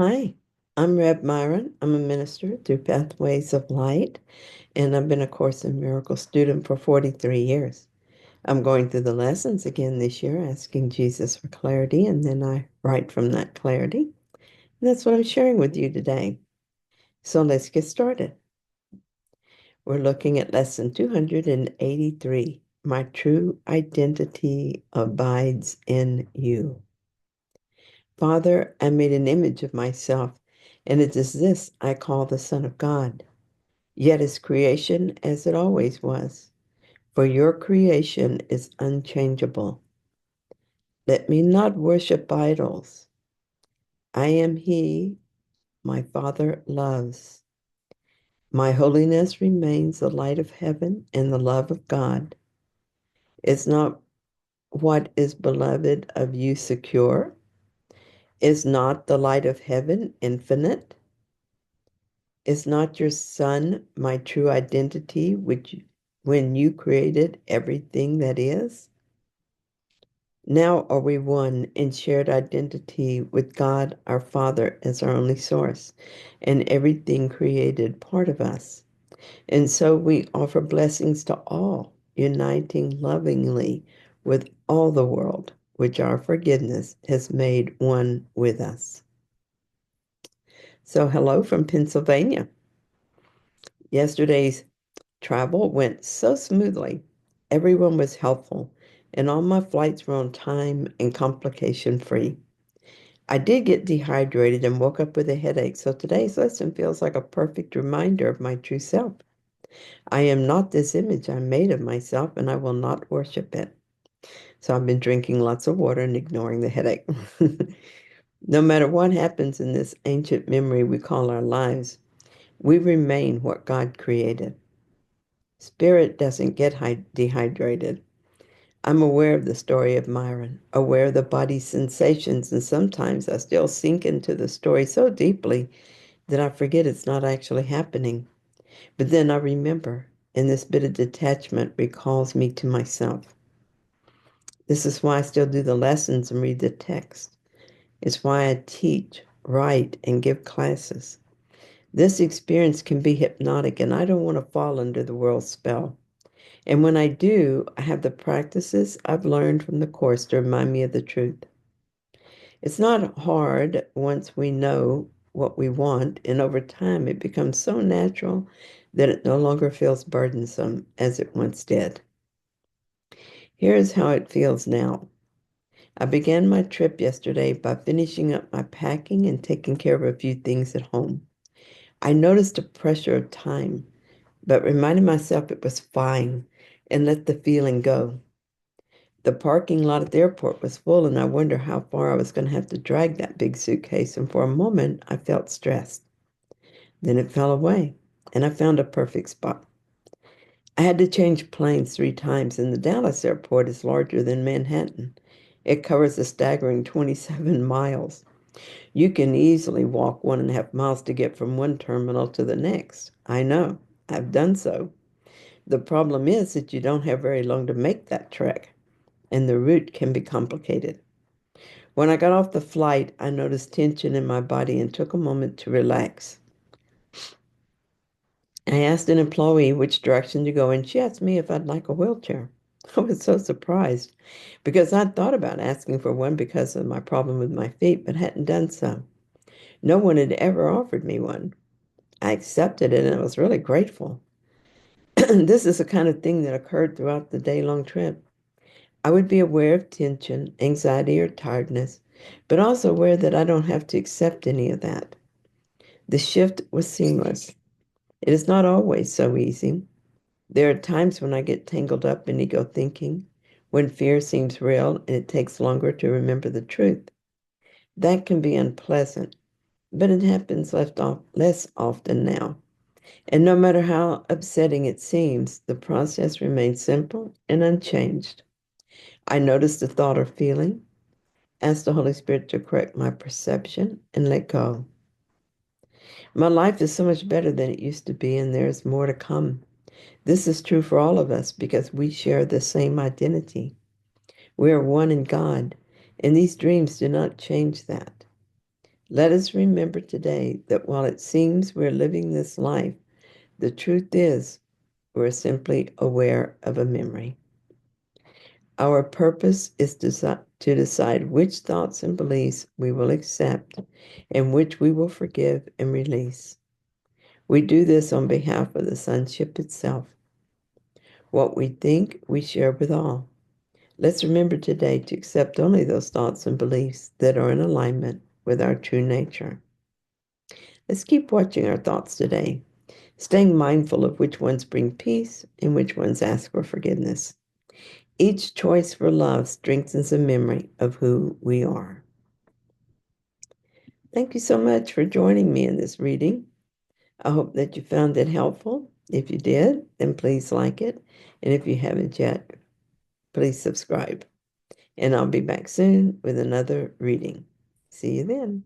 Hi, I'm Reb Myron. I'm a minister through Pathways of Light, and I've been a Course in Miracles student for 43 years. I'm going through the lessons again this year, asking Jesus for clarity, and then I write from that clarity. And that's what I'm sharing with you today. So let's get started. We're looking at lesson 283. My true identity abides in you. Father, I made an image of myself, and it is this I call the Son of God. Yet is creation as it always was, for your creation is unchangeable. Let me not worship idols. I am he my Father loves. My holiness remains the light of heaven and the love of God. Is not what is beloved of you secure? Is not the light of heaven infinite? Is not your Son my true identity, which when you created everything that is? Now are we one in shared identity with God our Father as our only source, and everything created part of us. And so we offer blessings to all, uniting lovingly with all the world, which our forgiveness has made one with us. So hello from Pennsylvania. Yesterday's travel went so smoothly. Everyone was helpful, and all my flights were on time and complication free. I did get dehydrated and woke up with a headache, so today's lesson feels like a perfect reminder of my true self. I am not this image I made of myself, and I will not worship it. So I've been drinking lots of water and ignoring the headache. No matter what happens in this ancient memory we call our lives, we remain what God created. Spirit doesn't get dehydrated. I'm aware of the story of Myron, aware of the body's sensations, and sometimes I still sink into the story so deeply that I forget it's not actually happening. But then I remember, and this bit of detachment recalls me to myself. This is why I still do the lessons and read the text. It's why I teach, write, and give classes. This experience can be hypnotic, and I don't want to fall under the world's spell. And when I do, I have the practices I've learned from the Course to remind me of the truth. It's not hard once we know what we want, and over time it becomes so natural that it no longer feels burdensome as it once did. Here's how it feels now. I began my trip yesterday by finishing up my packing and taking care of a few things at home. I noticed the pressure of time, but reminded myself it was fine and let the feeling go. The parking lot at the airport was full, and I wondered how far I was going to have to drag that big suitcase. And for a moment, I felt stressed. Then it fell away, and I found a perfect spot. I had to change planes 3 times, and the Dallas airport is larger than Manhattan. It covers a staggering 27 miles. You can easily walk 1.5 miles to get from one terminal to the next. I know, I've done so. The problem is that you don't have very long to make that trek, and the route can be complicated. When I got off the flight, I noticed tension in my body and took a moment to relax. I asked an employee which direction to go, and she asked me if I'd like a wheelchair. I was so surprised because I'd thought about asking for one because of my problem with my feet, but hadn't done so. No one had ever offered me one. I accepted it and I was really grateful. This is the kind of thing that occurred throughout the day-long trip. I would be aware of tension, anxiety, or tiredness, but also aware that I don't have to accept any of that. The shift was seamless. It is not always so easy. There are times when I get tangled up in ego thinking, when fear seems real and it takes longer to remember the truth. That can be unpleasant, but it happens less often now. And no matter how upsetting it seems, the process remains simple and unchanged. I notice the thought or feeling, ask the Holy Spirit to correct my perception, and let go. My life is so much better than it used to be, and there is more to come. This is true for all of us because we share the same identity. We are one in God, and these dreams do not change that. Let us remember today that while it seems we're living this life, the truth is we're simply aware of a memory. Our purpose is to decide which thoughts and beliefs we will accept and which we will forgive and release. We do this on behalf of the sonship itself. What we think, we share with all. Let's remember today to accept only those thoughts and beliefs that are in alignment with our true nature. Let's keep watching our thoughts today, staying mindful of which ones bring peace and which ones ask for forgiveness. Each choice for love strengthens a memory of who we are. Thank you so much for joining me in this reading. I hope that you found it helpful. If you did, then please like it. And if you haven't yet, please subscribe. And I'll be back soon with another reading. See you then.